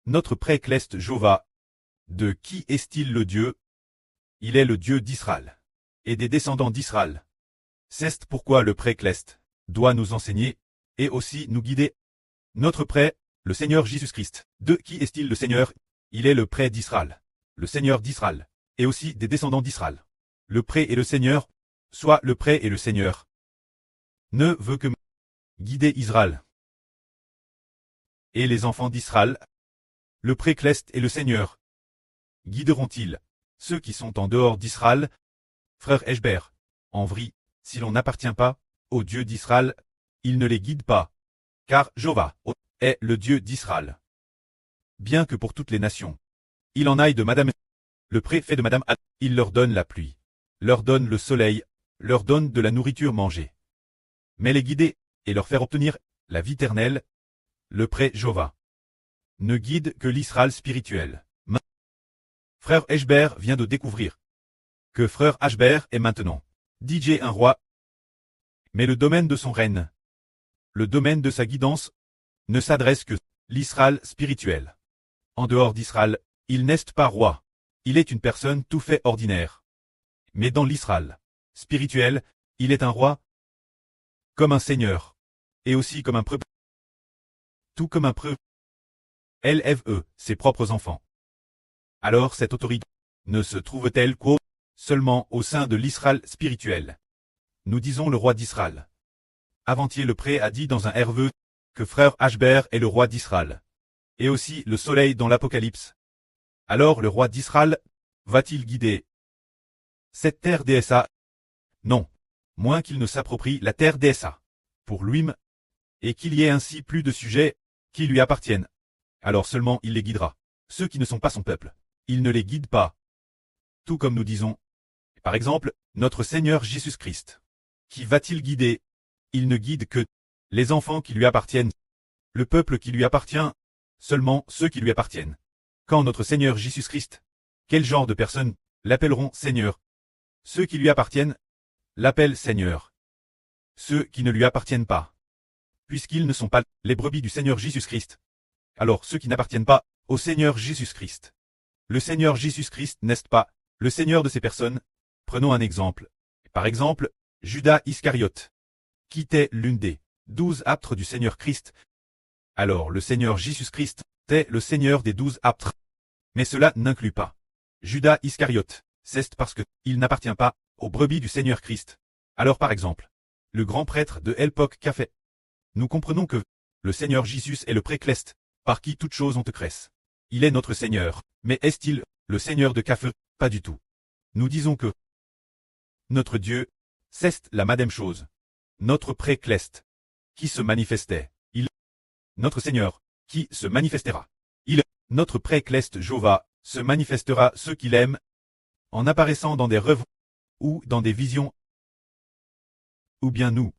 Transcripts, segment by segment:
Notre pré-cleste Jova. De qui est-il le Dieu? Il est le Dieu d'Israël. Et des descendants d'Israël. C'est pourquoi le pré-cleste doit nous enseigner, et aussi nous guider. Notre pré, le Seigneur Jésus-Christ. De qui est-il le Seigneur? Il est le pré d'Israël. Le Seigneur d'Israël. Et aussi des descendants d'Israël. Le pré et le Seigneur, soit le pré et le Seigneur, ne veut que guider Israël. Et les enfants d'Israël, le pré-cleste et le Seigneur, guideront-ils ceux qui sont en dehors d'Israël? Frère Eshber, en vrai, si l'on n'appartient pas au Dieu d'Israël, il ne les guide pas, car Jova est le Dieu d'Israël. Bien que pour toutes les nations, il en aille de Madame, le préfet de Madame, il leur donne la pluie, leur donne le soleil, leur donne de la nourriture mangée. Mais les guider, et leur faire obtenir la vie éternelle, le pré Jova ne guide que l'Israël spirituel. Frère Eshber vient de découvrir que frère Eshber est maintenant DJ un roi, mais le domaine de son règne, le domaine de sa guidance, ne s'adresse que l'Israël spirituel. En dehors d'Israël, il n'est pas roi, il est une personne tout fait ordinaire. Mais dans l'Israël spirituel, il est un roi, comme un seigneur, et aussi comme un preux, tout comme un preux. Élève ses propres enfants. Alors cette autorité ne se trouve-t-elle qu'au seulement au sein de l'Israël spirituel? Nous disons le roi d'Israël. Avant-hier le pré a dit dans un RV que frère Eshber est le roi d'Israël. Et aussi le soleil dans l'Apocalypse. Alors le roi d'Israël va-t-il guider cette terre DSA? Non. Moins qu'il ne s'approprie la terre DSA pour lui-même, et qu'il y ait ainsi plus de sujets qui lui appartiennent. Alors seulement il les guidera. Ceux qui ne sont pas son peuple, il ne les guide pas. Tout comme nous disons, par exemple, notre Seigneur Jésus-Christ. Qui va-t-il guider? Il ne guide que les enfants qui lui appartiennent, le peuple qui lui appartient, seulement ceux qui lui appartiennent. Quand notre Seigneur Jésus-Christ, quel genre de personnes l'appelleront Seigneur? Ceux qui lui appartiennent l'appellent Seigneur. Ceux qui ne lui appartiennent pas, puisqu'ils ne sont pas les brebis du Seigneur Jésus-Christ. Alors ceux qui n'appartiennent pas au Seigneur Jésus-Christ. Le Seigneur Jésus-Christ n'est pas le Seigneur de ces personnes? Prenons un exemple. Par exemple, Judas Iscariote, qui était l'une des 12 apôtres du Seigneur Christ. Alors le Seigneur Jésus-Christ est le Seigneur des 12 apôtres. Mais cela n'inclut pas Judas Iscariote. C'est parce que il n'appartient pas aux brebis du Seigneur Christ. Alors par exemple, le grand prêtre de l'époque qu'a fait. Nous comprenons que le Seigneur Jésus est le pré-cleste, par qui toutes choses ont cresse. Il est notre Seigneur, mais est-il le Seigneur de Café? Pas du tout. Nous disons que notre Dieu, c'est la même chose. Notre pré-cleste, qui se manifestait, il, notre Seigneur, qui se manifestera. Il, notre pré-cleste Jova, se manifestera ceux qu'il aime, en apparaissant dans des rêves, ou dans des visions, ou bien nous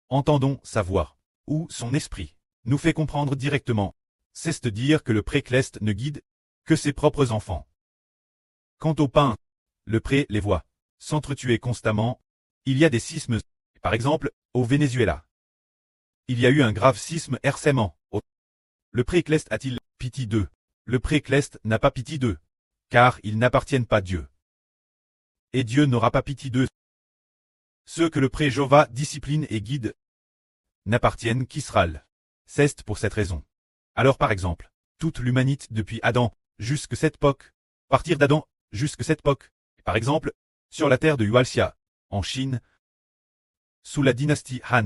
entendons sa voix, ou son esprit nous fait comprendre directement. C'est-à-dire que le pré-cleste ne guide que ses propres enfants. Quant au pain, le pré les voit s'entretuer constamment. Il y a des sismes, par exemple, au Venezuela. Il y a eu un grave sisme récemment. Le pré-cleste a-t-il pitié d'eux? Le pré-cleste n'a pas pitié d'eux, car ils n'appartiennent pas à Dieu. Et Dieu n'aura pas pitié d'eux. Ceux que le pré-Jova discipline et guide n'appartiennent qu'Israël. C'est pour cette raison. Alors par exemple, toute l'humanité depuis Adam, jusqu'à cette époque, partir d'Adam, jusqu'à cette époque, par exemple, sur la terre de Yualxia, en Chine, sous la dynastie Han,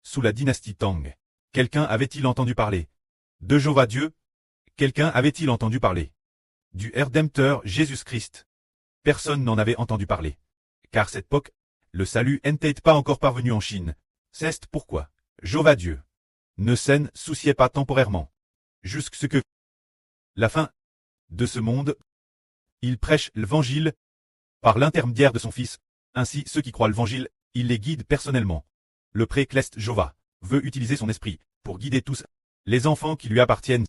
sous la dynastie Tang, quelqu'un avait-il entendu parler de Jova Dieu? Quelqu'un avait-il entendu parler du Rédempteur Jésus-Christ? Personne n'en avait entendu parler. Car cette époque, le salut n'était pas encore parvenu en Chine. C'est pourquoi Jova Dieu ne s'en souciait pas temporairement. Jusqu'à ce que la fin de ce monde, il prêche l'évangile par l'intermédiaire de son Fils. Ainsi ceux qui croient l'évangile, il les guide personnellement. Le pré-cleste Jova veut utiliser son esprit pour guider tous les enfants qui lui appartiennent.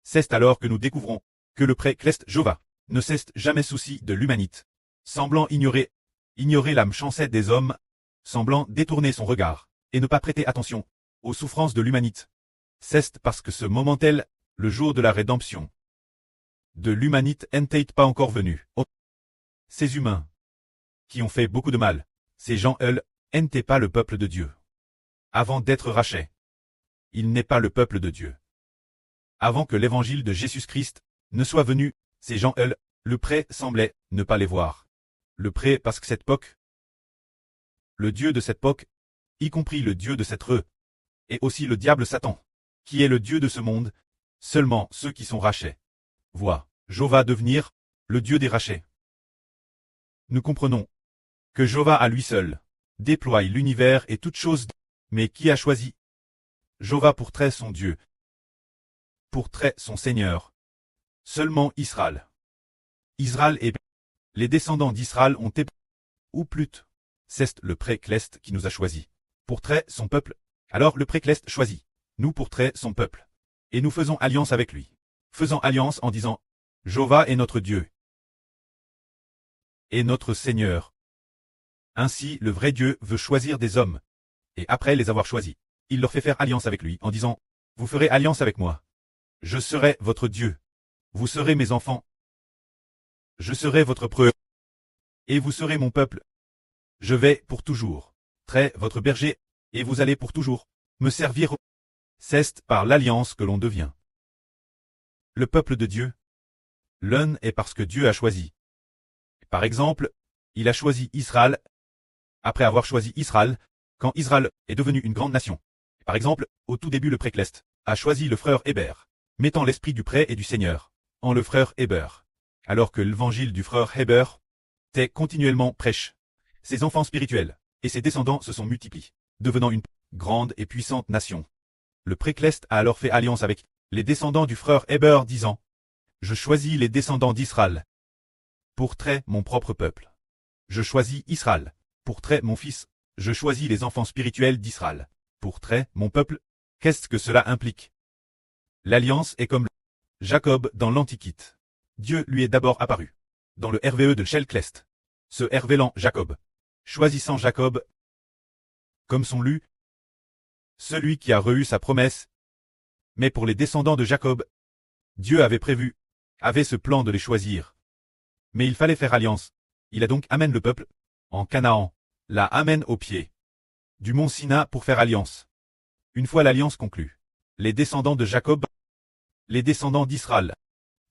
C'est alors que nous découvrons que le pré-cleste Jova ne cesse jamais souci de l'humanité, semblant ignorer l'âme chancette des hommes, semblant détourner son regard, et ne pas prêter attention aux souffrances de l'humanité. C'est parce que ce moment tel, le jour de la rédemption, de l'humanité n'était pas encore venu. Oh. Ces humains, qui ont fait beaucoup de mal, ces gens-eux, n'étaient pas le peuple de Dieu. Avant d'être rachetés, il n'est pas le peuple de Dieu. Avant que l'évangile de Jésus-Christ ne soit venu, ces gens-eux, le prêt semblait ne pas les voir. Le prêt parce que cette époque, le Dieu de cette époque, y compris le Dieu de cette rue, et aussi le diable Satan, qui est le Dieu de ce monde, seulement ceux qui sont rachetés voient Jéhovah devenir le Dieu des rachetés. Nous comprenons que Jéhovah à lui seul déploie l'univers et toutes choses, mais qui a choisi Jéhovah pour trait son Dieu, pour trait son Seigneur, seulement Israël. Israël et les descendants d'Israël ont été, ou plutôt, c'est le pré-clest qui nous a choisi, pour trait son peuple. Alors le pré-clest choisit, nous pour trait son peuple. Et nous faisons alliance avec lui. Faisons alliance en disant, Jéhovah est notre Dieu, et notre Seigneur. Ainsi le vrai Dieu veut choisir des hommes, et après les avoir choisis, il leur fait faire alliance avec lui en disant, vous ferez alliance avec moi. Je serai votre Dieu. Vous serez mes enfants. Je serai votre preuve. Et vous serez mon peuple. Je vais pour toujours trait votre berger, et vous allez pour toujours me servir. C'est par l'alliance que l'on devient le peuple de Dieu. L'un est parce que Dieu a choisi. Par exemple, il a choisi Israël. Après avoir choisi Israël, quand Israël est devenu une grande nation. Par exemple, au tout début le pré-clest a choisi le frère Héber, mettant l'esprit du prêt et du Seigneur en le frère Héber. Alors que l'évangile du frère Héber était continuellement prêche. Ses enfants spirituels et ses descendants se sont multipliés, devenant une grande et puissante nation. Le pré-clest a alors fait alliance avec les descendants du frère Héber disant, je choisis les descendants d'Israël pour trait mon propre peuple. Je choisis Israël pour trait mon fils. Je choisis les enfants spirituels d'Israël pour trait mon peuple. Qu'est-ce que cela implique? L'alliance est comme Jacob dans l'Antiquité. Dieu lui est d'abord apparu dans le RVE de Shell-Clest. Ce révélant Jacob, choisissant Jacob comme son lu, celui qui a reçu sa promesse. Mais pour les descendants de Jacob, Dieu avait prévu, avait ce plan de les choisir. Mais il fallait faire alliance. Il a donc amène le peuple en Canaan, la amène au pied du mont Sina pour faire alliance. Une fois l'alliance conclue, les descendants de Jacob, les descendants d'Israël,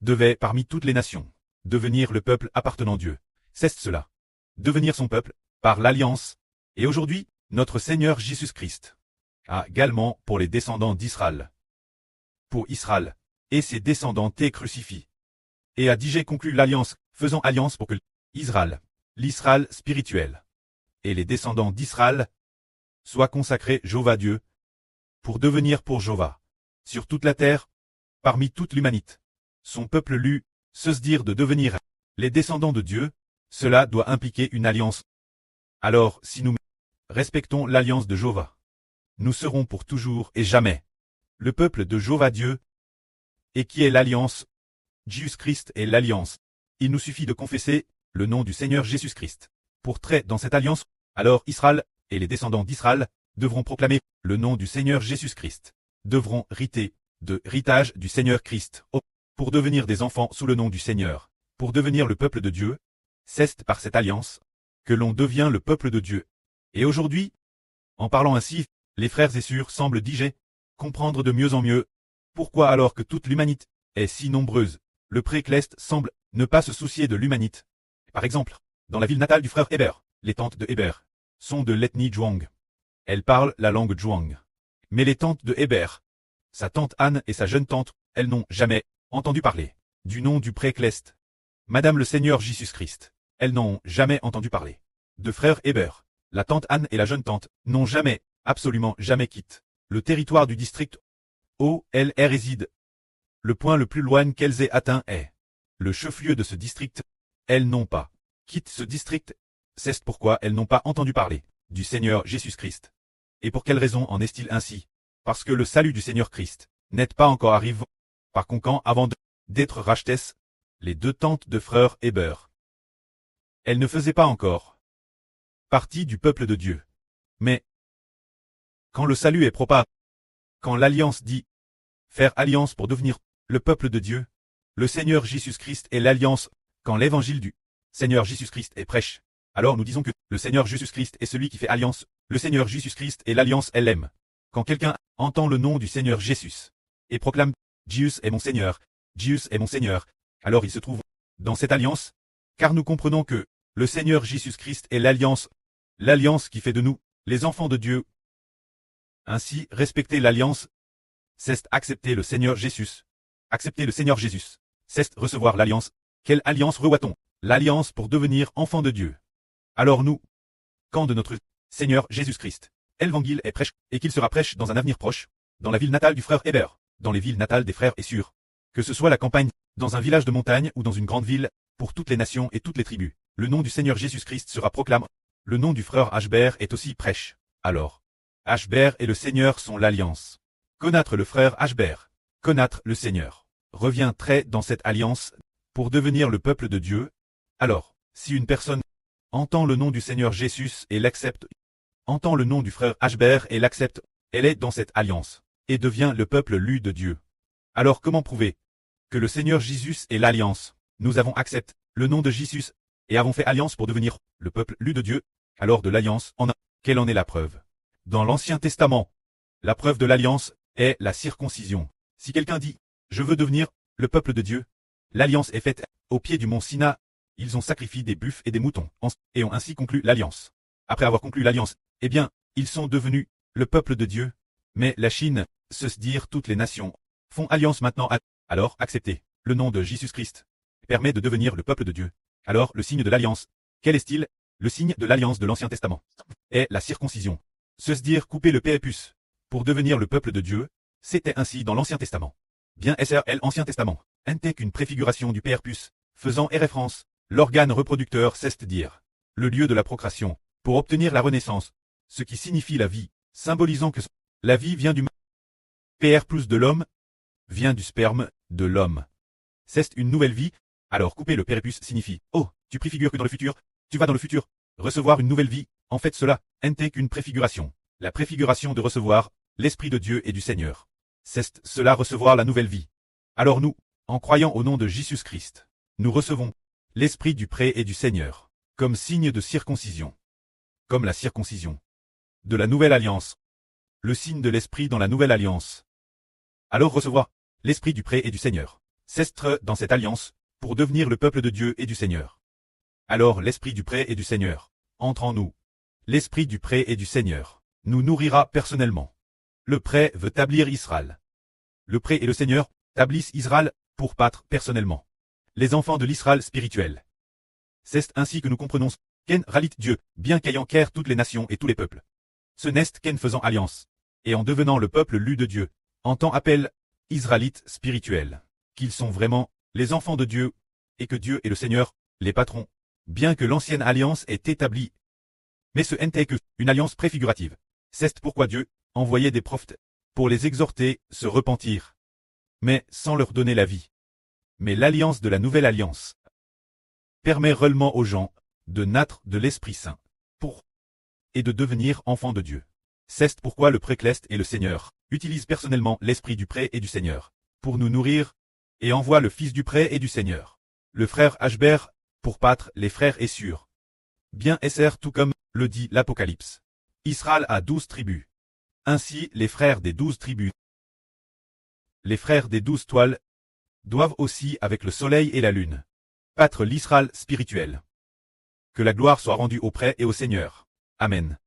devaient parmi toutes les nations devenir le peuple appartenant à Dieu. C'est cela. Devenir son peuple, par l'alliance. Et aujourd'hui, notre Seigneur Jésus-Christ a également pour les descendants d'Israël. Pour Israël, et ses descendants t'es crucifiés. Et a déjà conclu l'alliance, faisant alliance pour que Israël, l'Israël spirituel, et les descendants d'Israël, soient consacrés Jéhovah Dieu, pour devenir pour Jéhovah, sur toute la terre, parmi toute l'humanité, son peuple lu, se dire de devenir les descendants de Dieu, cela doit impliquer une alliance. Alors, si nous respectons l'alliance de Jéhovah, nous serons pour toujours et jamais le peuple de Jéhovah Dieu. Et qui est l'alliance? Jésus-Christ est l'alliance. Il nous suffit de confesser le nom du Seigneur Jésus-Christ. Pour trait dans cette alliance, alors Israël et les descendants d'Israël devront proclamer le nom du Seigneur Jésus-Christ. Devront riter de héritage du Seigneur Christ. Pour devenir des enfants sous le nom du Seigneur. Pour devenir le peuple de Dieu. C'est par cette alliance que l'on devient le peuple de Dieu. Et aujourd'hui, en parlant ainsi, les frères et sœurs semblent comprendre de mieux en mieux pourquoi alors que toute l'humanité est si nombreuse, le pré-clest semble ne pas se soucier de l'humanité. Par exemple, dans la ville natale du frère Héber, les tantes de Héber sont de l'ethnie Zhuang. Elles parlent la langue Zhuang. Mais les tantes de Héber, sa tante Anne et sa jeune tante, elles n'ont jamais entendu parler du nom du pré-clest. Madame le Seigneur Jésus-Christ, elles n'ont jamais entendu parler de frère Héber. La tante Anne et la jeune tante n'ont jamais, absolument jamais quitté le territoire du district où elles résident. Le point le plus loin qu'elles aient atteint est le chef-lieu de ce district. Elles n'ont pas quitté ce district. C'est pourquoi elles n'ont pas entendu parler du Seigneur Jésus-Christ. Et pour quelle raison en est-il ainsi? Parce que le salut du Seigneur Christ n'est pas encore arrivé. Par conséquent, avant d'être rachetés, les deux tantes de frère Héber, elles ne faisaient pas encore partie du peuple de Dieu. Mais quand le salut est propagé, quand l'alliance dit faire alliance pour devenir le peuple de Dieu, le Seigneur Jésus-Christ est l'alliance, quand l'évangile du Seigneur Jésus-Christ est prêche. Alors nous disons que le Seigneur Jésus-Christ est celui qui fait alliance, le Seigneur Jésus-Christ est l'alliance elle-même. Quand quelqu'un entend le nom du Seigneur Jésus et proclame « Jésus est mon Seigneur, Jésus est mon Seigneur », alors il se trouve dans cette alliance, car nous comprenons que le Seigneur Jésus-Christ est l'alliance qui fait de nous les enfants de Dieu. Ainsi, respecter l'alliance, c'est accepter le Seigneur Jésus. Accepter le Seigneur Jésus, c'est recevoir l'alliance. Quelle alliance revoit-on? L'alliance pour devenir enfant de Dieu. Alors nous, quand de notre Seigneur Jésus-Christ, l'évangile est prêche, et qu'il sera prêche dans un avenir proche, dans la ville natale du frère Hébert, dans les villes natales des frères et sœurs, que ce soit la campagne, dans un village de montagne ou dans une grande ville, pour toutes les nations et toutes les tribus, le nom du Seigneur Jésus-Christ sera proclamé. Le nom du frère Ashbert est aussi prêche. Alors, Ashbert et le Seigneur sont l'alliance. Connaître le frère Ashbert, connaître le Seigneur, revient très dans cette alliance, pour devenir le peuple de Dieu. Alors, si une personne entend le nom du Seigneur Jésus et l'accepte, entend le nom du frère Ashbert et l'accepte, elle est dans cette alliance, et devient le peuple lu de Dieu. Alors comment prouver que le Seigneur Jésus est l'alliance? Nous avons accepté le nom de Jésus, et avons fait alliance pour devenir le peuple lu de Dieu. Alors de l'alliance, quelle en est la preuve? Dans l'Ancien Testament, la preuve de l'alliance est la circoncision. Si quelqu'un dit « Je veux devenir le peuple de Dieu », l'alliance est faite au pied du mont Sina. Ils ont sacrifié des buffles et des moutons, et ont ainsi conclu l'alliance. Après avoir conclu l'alliance, eh bien, ils sont devenus le peuple de Dieu. Mais la Chine, se dire toutes les nations, font alliance maintenant. Alors accepter le nom de Jésus-Christ permet de devenir le peuple de Dieu. Alors le signe de l'alliance, quel est-il? Le signe de l'alliance de l'Ancien Testament est la circoncision. Se dire couper le prépuce pour devenir le peuple de Dieu, c'était ainsi dans l'Ancien Testament. Bien SRL Ancien Testament, n'était qu'une préfiguration du prépuce, faisant référence, l'organe reproducteur c'est-à-dire le lieu de la procréation, pour obtenir la renaissance, ce qui signifie la vie, symbolisant que la vie vient du père plus de l'homme, vient du sperme de l'homme. C'est une nouvelle vie. Alors couper le prépuce signifie « Oh, tu préfigures que dans le futur, tu vas dans le futur, recevoir une nouvelle vie ». En fait cela n'était qu'une préfiguration. La préfiguration de recevoir l'Esprit de Dieu et du Seigneur. C'est cela recevoir la nouvelle vie. Alors nous, en croyant au nom de Jésus-Christ, nous recevons l'Esprit du pré et du Seigneur, comme signe de circoncision. Comme la circoncision de la nouvelle alliance. Le signe de l'Esprit dans la nouvelle alliance. Alors recevoir l'Esprit du pré et du Seigneur. C'est dans cette alliance, pour devenir le peuple de Dieu et du Seigneur. Alors l'Esprit du pré et du Seigneur entre en nous. L'Esprit du pré et du Seigneur nous nourrira personnellement. Le pré veut établir Israël. Le pré et le Seigneur établissent Israël pour battre personnellement les enfants de l'Israël spirituel. C'est ainsi que nous comprenons qu'en réalité Dieu, bien qu'ayant créé toutes les nations et tous les peuples, ce n'est qu'en faisant alliance, et en devenant le peuple lu de Dieu, en tant appelle Israélites spirituels, qu'ils sont vraiment les enfants de Dieu, et que Dieu est le Seigneur, les patrons, bien que l'ancienne alliance est établie. Mais ce n'était que une alliance préfigurative. C'est pourquoi Dieu envoyait des prophètes pour les exhorter, se repentir, mais sans leur donner la vie. Mais l'alliance de la nouvelle alliance permet réellement aux gens de naître de l'Esprit Saint et de devenir enfants de Dieu. C'est pourquoi le Précleste et le Seigneur utilisent personnellement l'Esprit du pré et du Seigneur pour nous nourrir et envoie le Fils du pré et du Seigneur, le frère Ashbert, pour battre les frères et sœurs. Bien SR tout comme le dit l'Apocalypse. Israël a 12 tribus. Ainsi les frères des 12 tribus, les frères des 12 toiles, doivent aussi avec le soleil et la lune battre l'Israël spirituel. Que la gloire soit rendue au pré et au Seigneur. Amen.